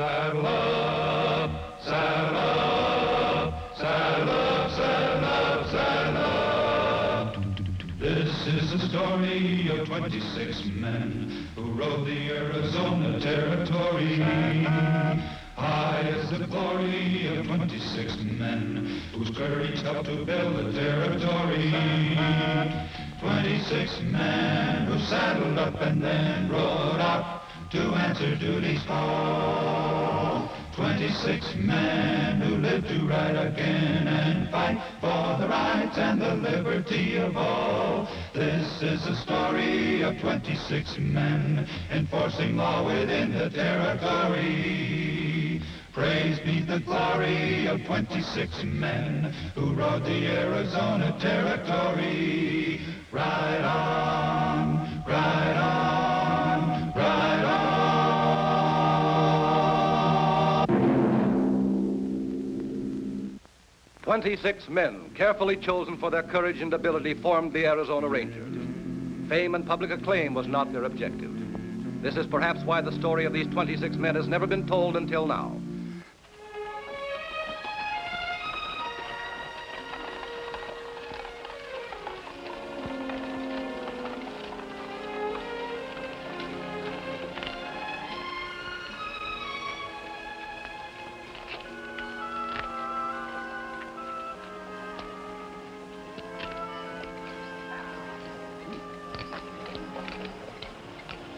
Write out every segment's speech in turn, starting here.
Saddle up, saddle up, saddle up, saddle up, saddle up. This is the story of 26 men who rode the Arizona Territory. High is the glory of 26 men whose courage helped to build the territory. 26 men who saddled up and then rode out to answer duty's call. 26 men who lived to ride again and fight for the rights and the liberty of all. This is the story of 26 men enforcing law within the territory. Praise be the glory of 26 men who rode the Arizona Territory. Ride on, ride on, ride on. 26 men, carefully chosen for their courage and ability, formed the Arizona Rangers. Fame and public acclaim was not their objective. This is perhaps why the story of these 26 men has never been told until now.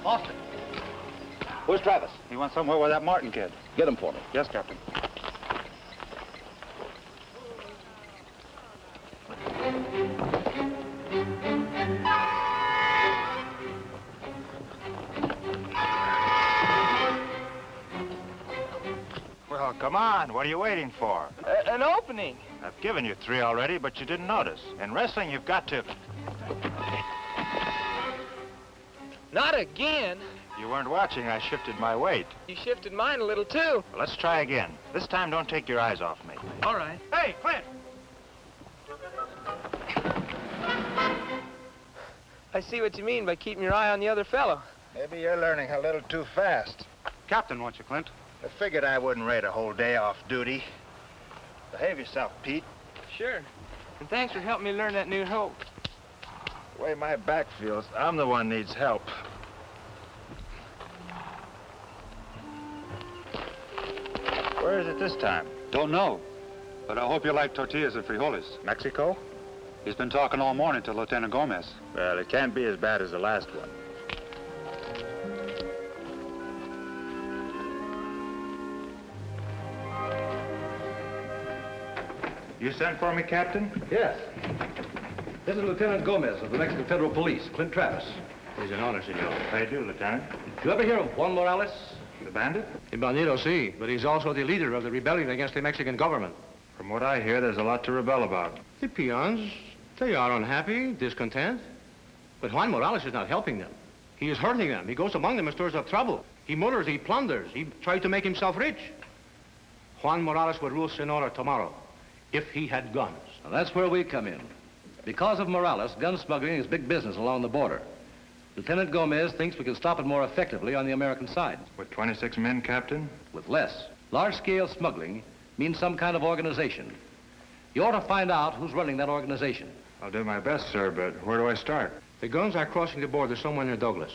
Austin. Where's Travis? He went somewhere with that Martin kid. Get him for me. Yes, Captain. Well, come on. What are you waiting for? An opening. I've given you 3 already, but you didn't notice. In wrestling, you've got to... Not again. You weren't watching. I shifted my weight. You shifted mine a little, too. Well, let's try again. This time, don't take your eyes off me. All right. Hey, Clint! I see what you mean by keeping your eye on the other fellow. Maybe you're learning a little too fast. Captain wants you, Clint. I figured I wouldn't rate a whole day off duty. Behave yourself, Pete. Sure. And thanks for helping me learn that new hope. The way my back feels, I'm the one needs help. Where is it this time? Don't know, but I hope you like tortillas and frijoles. Mexico? He's been talking all morning to Lieutenant Gomez. Well, it can't be as bad as the last one. You sent for me, Captain? Yes. This is Lieutenant Gomez of the Mexican Federal Police, Clint Travis. It's an honor, senor. How do you do, Lieutenant? You ever hear of Juan Morales? The bandit? El bandido, sí, but he's also the leader of the rebellion against the Mexican government. From what I hear, there's a lot to rebel about. The peons, they are unhappy, discontent. But Juan Morales is not helping them. He is hurting them. He goes among them and stirs up trouble. He murders, he plunders. He tries to make himself rich. Juan Morales would rule Sonora tomorrow if he had guns. Now, that's where we come in. Because of Morales, gun smuggling is big business along the border. Lieutenant Gomez thinks we can stop it more effectively on the American side. With 26 men, Captain? With less. Large-scale smuggling means some kind of organization. You ought to find out who's running that organization. I'll do my best, sir, but where do I start? The guns are crossing the border somewhere near Douglas.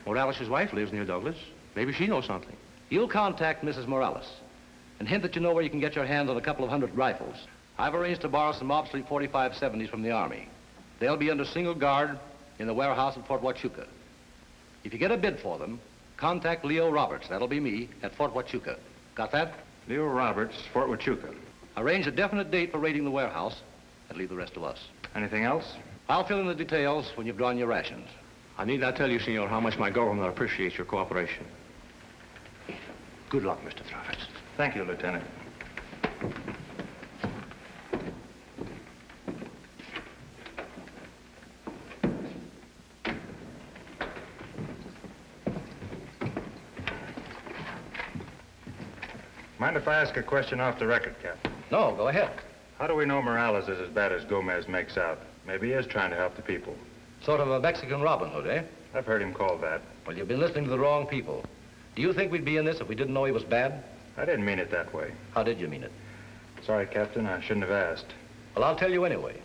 Morales' wife lives near Douglas. Maybe she knows something. You'll contact Mrs. Morales and hint that you know where you can get your hands on a couple of 100 rifles. I've arranged to borrow some obsolete 45-70s from the Army. They'll be under single guard in the warehouse at Fort Huachuca. If you get a bid for them, contact Leo Roberts, that'll be me, at Fort Huachuca. Got that? Leo Roberts, Fort Huachuca. Arrange a definite date for raiding the warehouse and leave the rest to us. Anything else? I'll fill in the details when you've drawn your rations. I need not tell you, senor, how much my government appreciates your cooperation. Good luck, Mr. Travis. Thank you, Lieutenant. Mind if I ask a question off the record, Captain? No, go ahead. How do we know Morales is as bad as Gomez makes out? Maybe he is trying to help the people. Sort of a Mexican Robin Hood, eh? I've heard him called that. Well, you've been listening to the wrong people. Do you think we'd be in this if we didn't know he was bad? I didn't mean it that way. How did you mean it? Sorry, Captain, I shouldn't have asked. Well, I'll tell you anyway.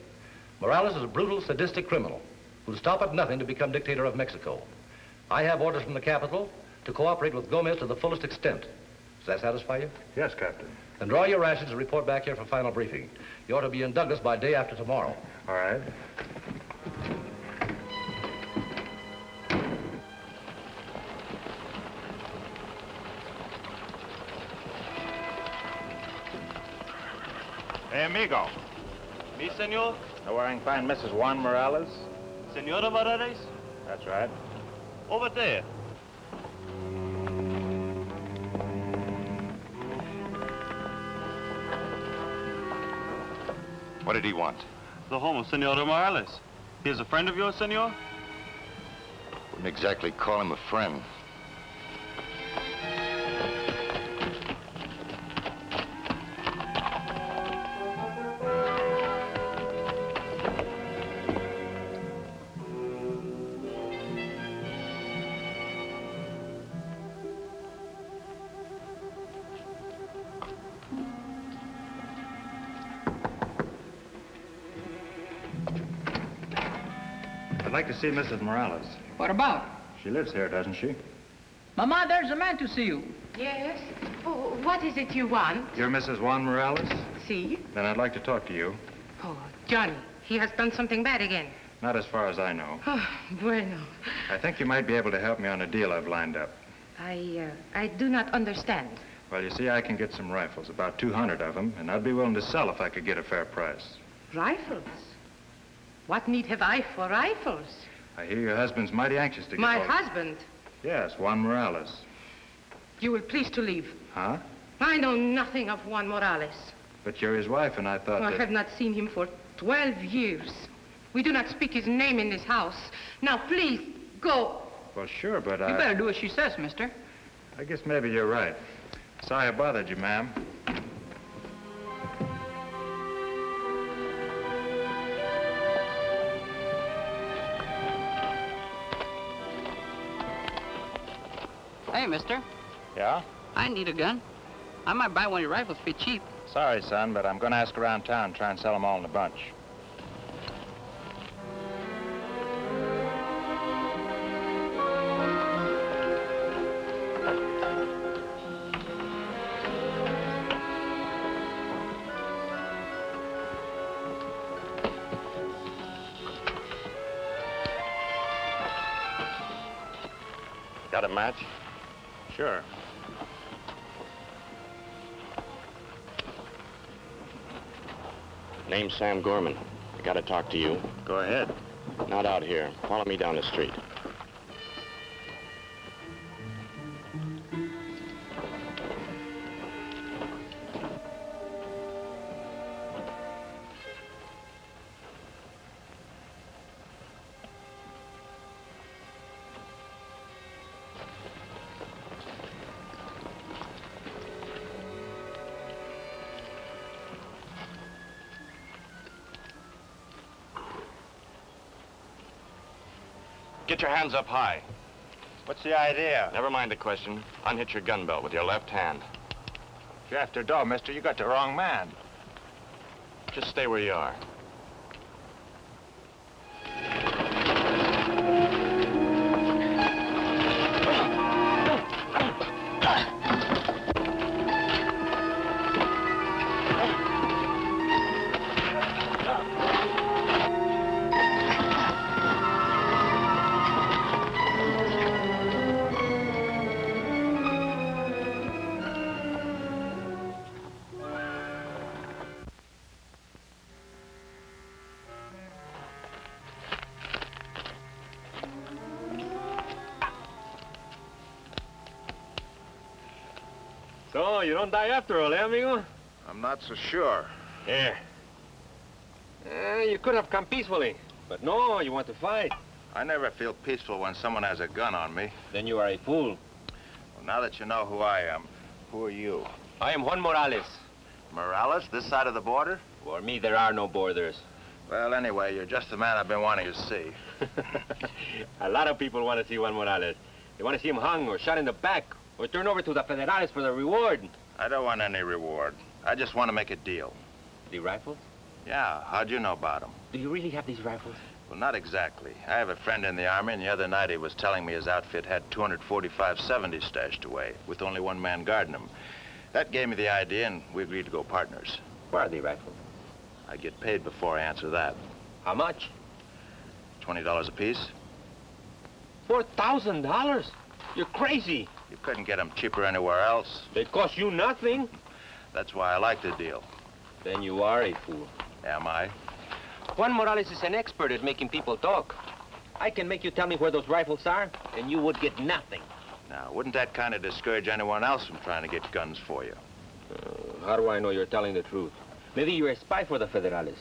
Morales is a brutal, sadistic criminal who'll stop at nothing to become dictator of Mexico. I have orders from the capital to cooperate with Gomez to the fullest extent. Does that satisfy you? Yes, Captain. Then draw your rations and report back here for final briefing. You ought to be in Douglas by day after tomorrow. All right. Hey, amigo. Me, senor? Know where I can find Mrs. Juan Morales? Senora Morales? That's right. Over there. What did he want? The home of Senora Morales. He is a friend of yours, senor? Wouldn't exactly call him a friend. I'd like to see Mrs. Morales. What about? She lives here, doesn't she? Mama, there's a man to see you. Yes? Oh, what is it you want? You're Mrs. Juan Morales? See? Then I'd like to talk to you. Oh, Johnny, he has done something bad again. Not as far as I know. Oh, bueno. I think you might be able to help me on a deal I've lined up. I do not understand. Well, you see, I can get some rifles, about 200 of them, and I'd be willing to sell if I could get a fair price. Rifles? What need have I for rifles? I hear your husband's mighty anxious to get My hold- husband? Yes, Juan Morales. You will please to leave. Huh? I know nothing of Juan Morales. But you're his wife, and I thought I that... have not seen him for 12 years. We do not speak his name in this house. Now, please, go. Well, sure, but You better do as she says, mister. I guess maybe you're right. Sorry I bothered you, ma'am. Hey, mister. Yeah? I need a gun. I might buy one of your rifles for cheap. Sorry, son, but I'm going to ask around town, try and sell them all in a bunch. Got a match? Sure. Name's Sam Gorman. I gotta talk to you. Go ahead. Not out here. Follow me down the street. Get your hands up high. What's the idea? Never mind the question. Unhitch your gun belt with your left hand. If you're after dough, mister, you got the wrong man. Just stay where you are. So, you don't die after all, eh, amigo? I'm not so sure. Here. You could have come peacefully, but no, you want to fight. I never feel peaceful when someone has a gun on me. Then you are a fool. Well, now that you know who I am, who are you? I am Juan Morales. Morales, this side of the border? For me, there are no borders. Well, anyway, you're just the man I've been wanting to see. A lot of people want to see Juan Morales. They want to see him hung or shot in the back Or turn over to the Federales for the reward. I don't want any reward. I just want to make a deal. The rifles? Yeah, how'd you know about them? Do you really have these rifles? Well, not exactly. I have a friend in the Army, and the other night he was telling me his outfit had 245 70s stashed away, with only one man guarding them. That gave me the idea, and we agreed to go partners. Where are the rifles? I get paid before I answer that. How much? $20 apiece. $4,000? You're crazy. You couldn't get them cheaper anywhere else. They cost you nothing. That's why I like the deal. Then you are a fool. Am I? Juan Morales is an expert at making people talk. I can make you tell me where those rifles are, and you would get nothing. Now, wouldn't that kind of discourage anyone else from trying to get guns for you? How do I know you're telling the truth? Maybe you're a spy for the Federales.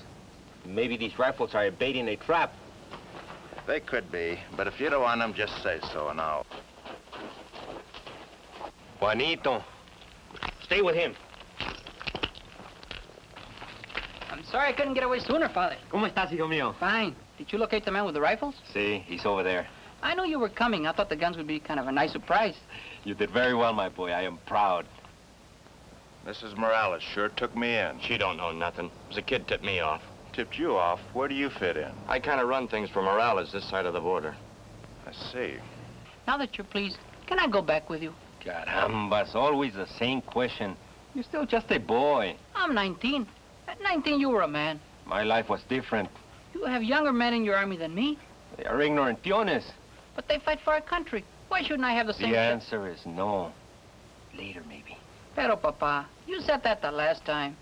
Maybe these rifles are baiting a trap. They could be, but if you don't want them, just say so, and I'll... Juanito, stay with him. I'm sorry I couldn't get away sooner, Father. ¿Cómo estás, hijo mío? Fine. Did you locate the man with the rifles? See, he's over there. I knew you were coming. I thought the guns would be kind of a nice surprise. You did very well, my boy. I am proud. Mrs. Morales sure took me in. She don't know nothing. It was a kid tipped me off. Tipped you off? Where do you fit in? I kind of run things for Morales this side of the border. I see. Now that you're pleased, can I go back with you? Caramba, it's always the same question. You're still just a boy. I'm 19. At 19, you were a man. My life was different. You have younger men in your army than me. They are ignorant peones. But they fight for our country. Why shouldn't I have the same... The answer is no. Later, maybe. Pero, Papa, you said that the last time.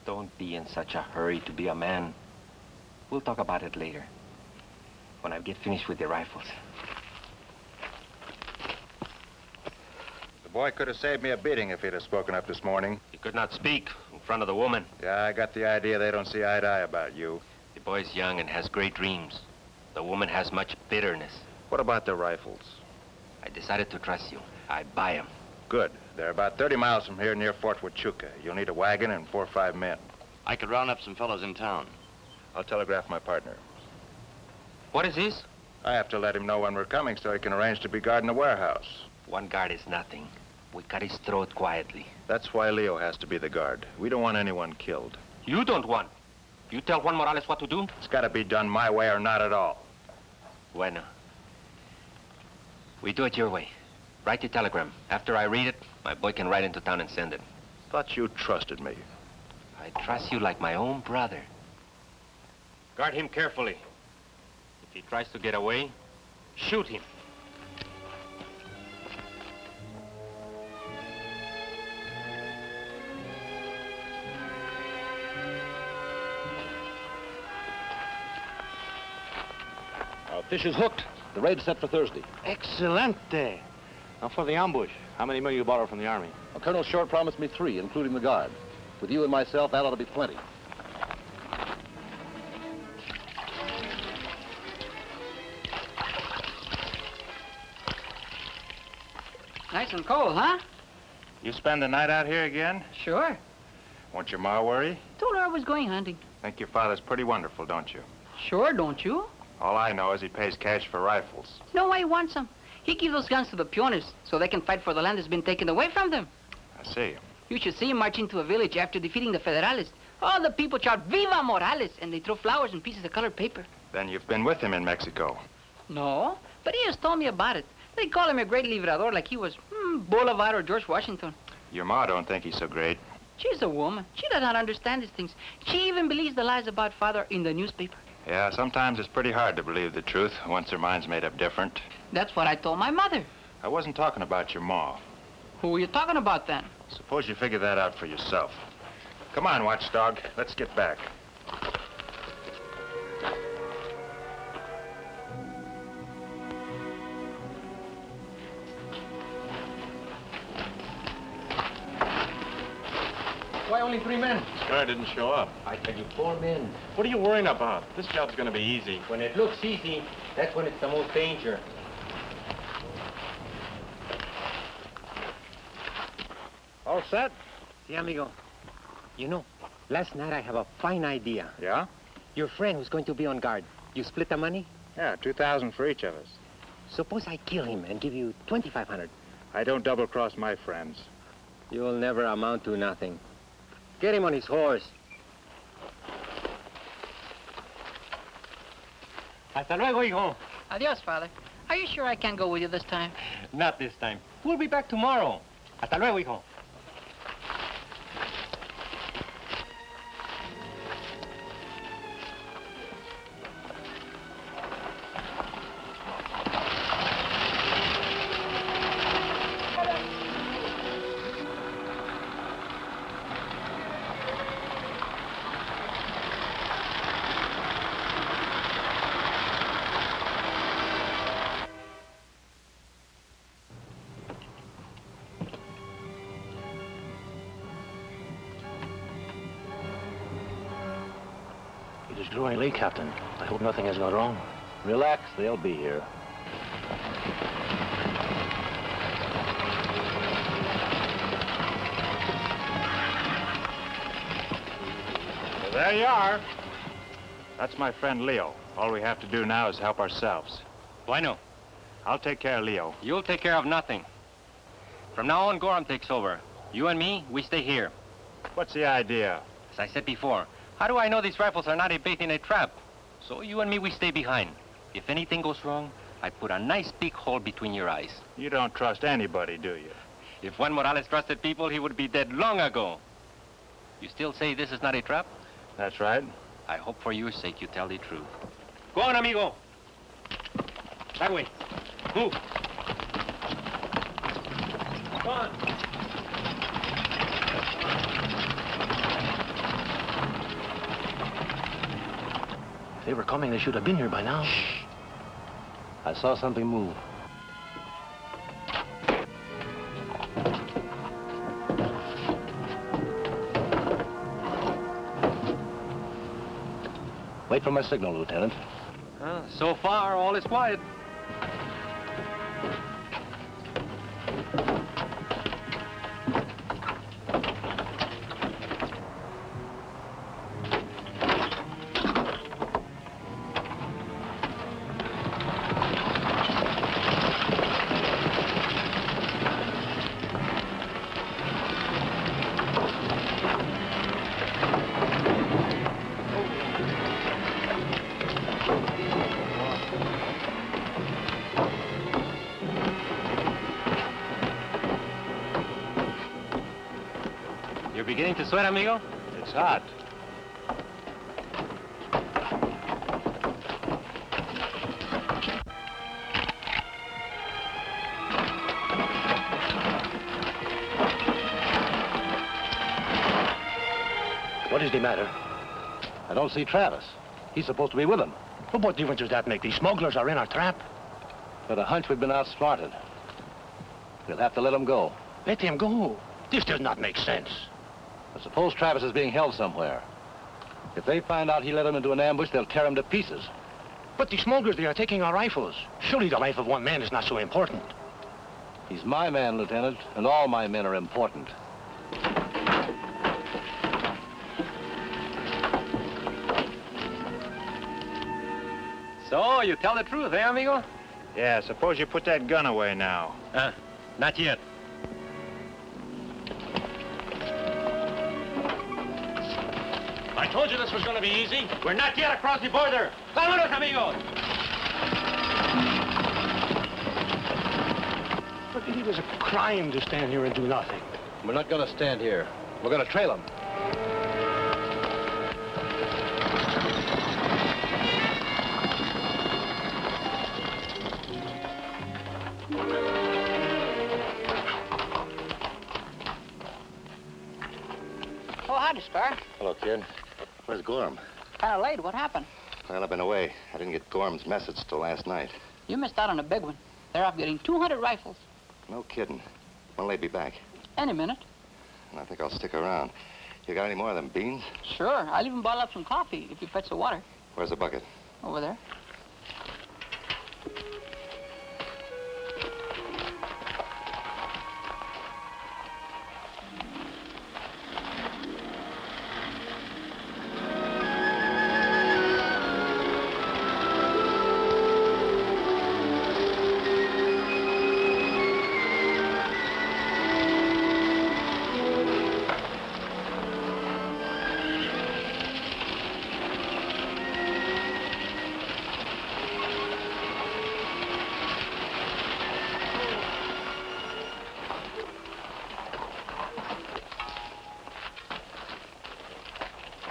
Don't be in such a hurry to be a man. We'll talk about it later. When I get finished with the rifles. The boy could have saved me a beating if he'd have spoken up this morning. He could not speak in front of the woman. Yeah, I got the idea they don't see eye to eye about you. The boy's young and has great dreams. The woman has much bitterness. What about the rifles? I decided to trust you. I'd buy them. Good. They're about 30 miles from here near Fort Huachuca. You'll need a wagon and 4 or 5 men. I could round up some fellows in town. I'll telegraph my partner. What is this? I have to let him know when we're coming so he can arrange to be guarding the warehouse. One guard is nothing. We cut his throat quietly. That's why Leo has to be the guard. We don't want anyone killed. You don't want. You tell Juan Morales what to do? It's got to be done my way or not at all. Bueno. We do it your way. Write the telegram. After I read it, my boy can ride into town and send it. Thought you trusted me. I trust you like my own brother. Guard him carefully. If he tries to get away, shoot him. Our fish is hooked. The raid's set for Thursday. Excelente. Now for the ambush, how many men you borrow from the Army? Well, Colonel Short promised me 3, including the guard. With you and myself, that ought to be plenty. Nice and cold, huh? You spend the night out here again? Sure. Won't your ma worry? Told her I was going hunting. Think your father's pretty wonderful, don't you? Sure, don't you? All I know is he pays cash for rifles. No, I want some. He gives those guns to the peones so they can fight for the land that's been taken away from them. I see. You should see him march into a village after defeating the Federales. All the people shout, Viva Morales! And they throw flowers and pieces of colored paper. Then you've been with him in Mexico. No, but he has told me about it. They call him a great librador like he was Bolivar or George Washington. Your ma don't think he's so great. She's a woman. She does not understand these things. She even believes the lies about father in the newspaper. Yeah, sometimes it's pretty hard to believe the truth once their mind's made up different. That's what I told my mother. I wasn't talking about your ma. Who are you talking about then? Suppose you figure that out for yourself. Come on, watchdog. Let's get back. Why only 3 men? This guy didn't show up. I tell you, 4 men. What are you worrying about? This job's gonna be easy. When it looks easy, that's when it's the most danger. All set? Sí, amigo. You know, last night I have a fine idea. Yeah? Your friend who's going to be on guard. You split the money? Yeah, $2,000 for each of us. Suppose I kill him and give you $2,500. I don't double-cross my friends. You'll never amount to nothing. Get him on his horse. Hasta luego, hijo. Adios, Father. Are you sure I can't go with you this time? Not this time. We'll be back tomorrow. Hasta luego, hijo. It is growing late, Captain. I hope nothing has gone wrong. Relax, they'll be here. Well, there you are. That's my friend Leo. All we have to do now is help ourselves. Bueno. I'll take care of Leo. You'll take care of nothing. From now on, Gorham takes over. You and me, we stay here. What's the idea? As I said before, how do I know these rifles are not a bait in a trap? So you and me, we stay behind. If anything goes wrong, I put a nice big hole between your eyes. You don't trust anybody, do you? If Juan Morales trusted people, he would be dead long ago. You still say this is not a trap? That's right. I hope for your sake you tell the truth. Go on, amigo. That way. Move. Go on. If they were coming, they should have been here by now. Shh. I saw something move. Wait for my signal, Lieutenant. So far, all is quiet. You're beginning to sweat, amigo? It's hot. What is the matter? I don't see Travis. He's supposed to be with him. Well, what difference does that make? These smugglers are in our trap. But a hunch we've been outsmarted. We'll have to let him go. Let them go. This does not make sense. But suppose Travis is being held somewhere. If they find out he led them into an ambush, they'll tear him to pieces. But the smugglers, they are taking our rifles. Surely the life of one man is not so important. He's my man, Lieutenant, and all my men are important. So, you tell the truth, eh, amigo? Yeah, suppose you put that gun away now. Not yet. I told you this was going to be easy. We're not yet across the border. Vámonos, amigos! But it is a crime to stand here and do nothing. We're not going to stand here. We're going to trail him. Oh, howdy, Star. Hello, kid. Where's Gorham? Kind of late. What happened? Well, I've been away. I didn't get Gorham's message till last night. You missed out on a big one. They're off getting 200 rifles. No kidding. When'll they be back? Any minute. I think I'll stick around. You got any more of them beans? Sure. I'll even bottle up some coffee if you fetch the water. Where's the bucket? Over there.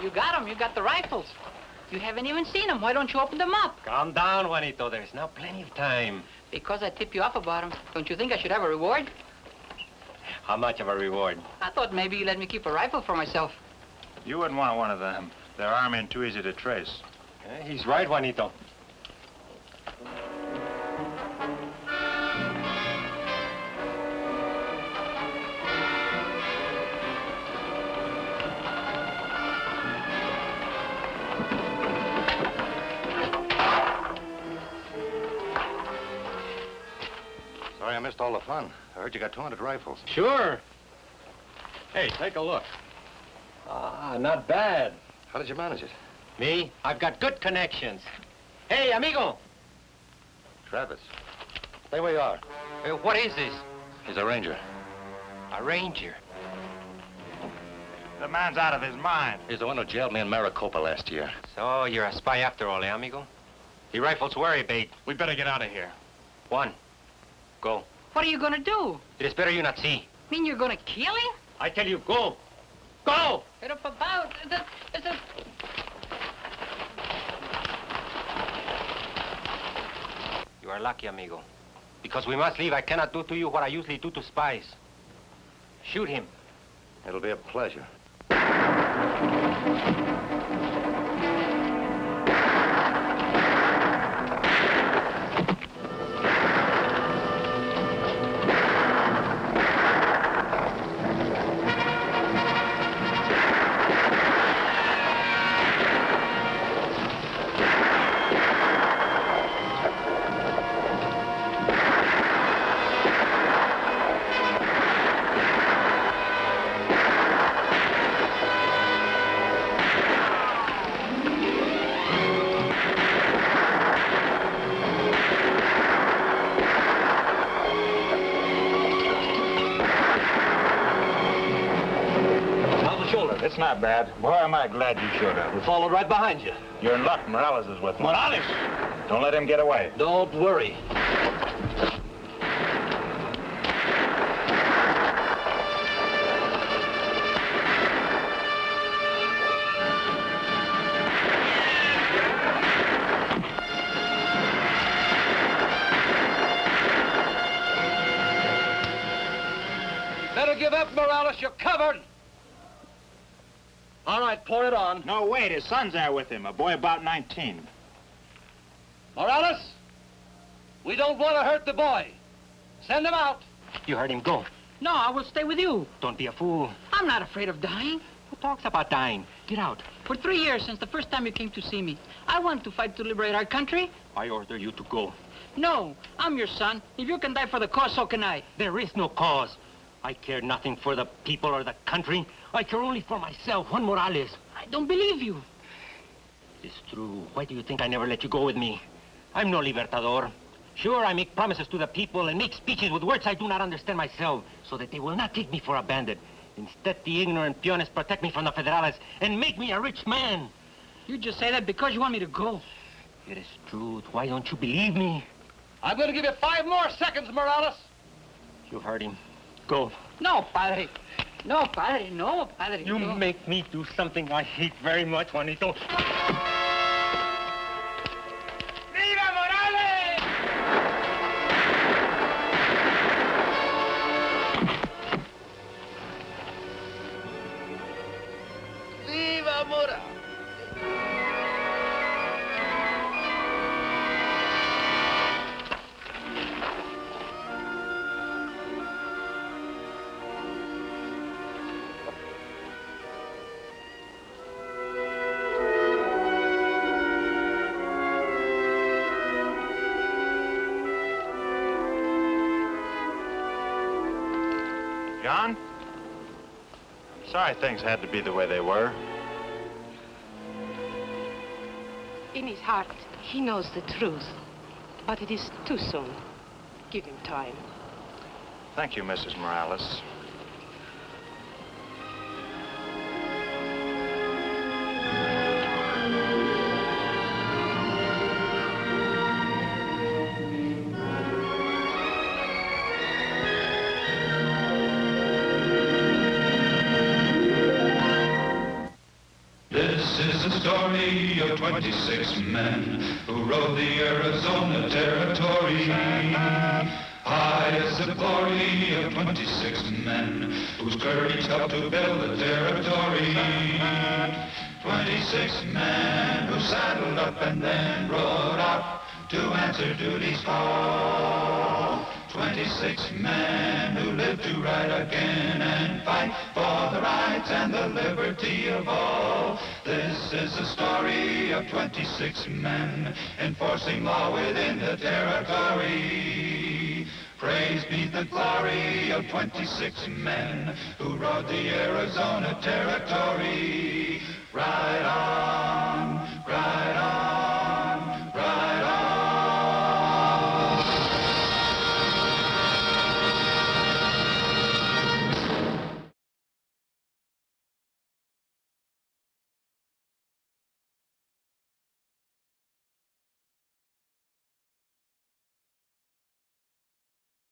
You got them. You got the rifles. You haven't even seen them. Why don't you open them up? Calm down, Juanito. There's now plenty of time. Because I tipped you off about them. Don't you think I should have a reward? How much of a reward? I thought maybe you'd let me keep a rifle for myself. You wouldn't want one of them. They're army and too easy to trace. He's right, Juanito. Sorry I missed all the fun. I heard you got 200 rifles. Sure. Hey, take a look. Not bad. How did you manage it? Me? I've got good connections. Hey, amigo. Travis. Stay where you are. What is this? He's a ranger. A ranger? The man's out of his mind. He's the one who jailed me in Maricopa last year. So, you're a spy after all, eh, amigo? The rifle's wary bait. We better get out of here. Juan, go. What are you gonna do? It is better you not see. Mean you're gonna kill him? I tell you, go. Go! Get up about. You are lucky, amigo. Because we must leave, I cannot do to you what I usually do to spies. Shoot him. It'll be a pleasure. It's not bad. Boy, am I glad you showed up. We followed right behind you. You're in luck. Morales is with me. Morales! Don't let him get away. Don't worry. Better give up, Morales. You're covered. All right, pour it on. No, wait. His son's there with him, a boy about 19. Morales, we don't want to hurt the boy. Send him out. You heard him, go. No, I will stay with you. Don't be a fool. I'm not afraid of dying. Who talks about dying? Get out. For 3 years, since the first time you came to see me, I want to fight to liberate our country. I order you to go. No, I'm your son. If you can die for the cause, so can I. There is no cause. I care nothing for the people or the country. I care only for myself, Juan Morales. I don't believe you. It's true. Why do you think I never let you go with me? I'm no libertador. Sure, I make promises to the people and make speeches with words I do not understand myself, so that they will not take me for a bandit. Instead, the ignorant peones protect me from the federales and make me a rich man. You just say that because you want me to go. It is true. Why don't you believe me? I'm going to give you 5 more seconds, Morales. You heard him. Go. No, Padre. No, Padre. No, Padre. You no. make me do something I hate very much, Juanito. ¡Viva Morales! ¡Viva Morales! John? I'm sorry things had to be the way they were. In his heart, he knows the truth. But it is too soon. Give him time. Thank you, Mrs. Morales. This story of 26 men who rode the Arizona Territory. High is the glory of 26 men whose courage helped to build the territory. 26 men who saddled up and then rode out to answer duty's call. 26 men who lived to ride again and fight for the rights and the liberty of all. This is the story of 26 men enforcing law within the territory. Praise be the glory of 26 men who rode the Arizona Territory. Right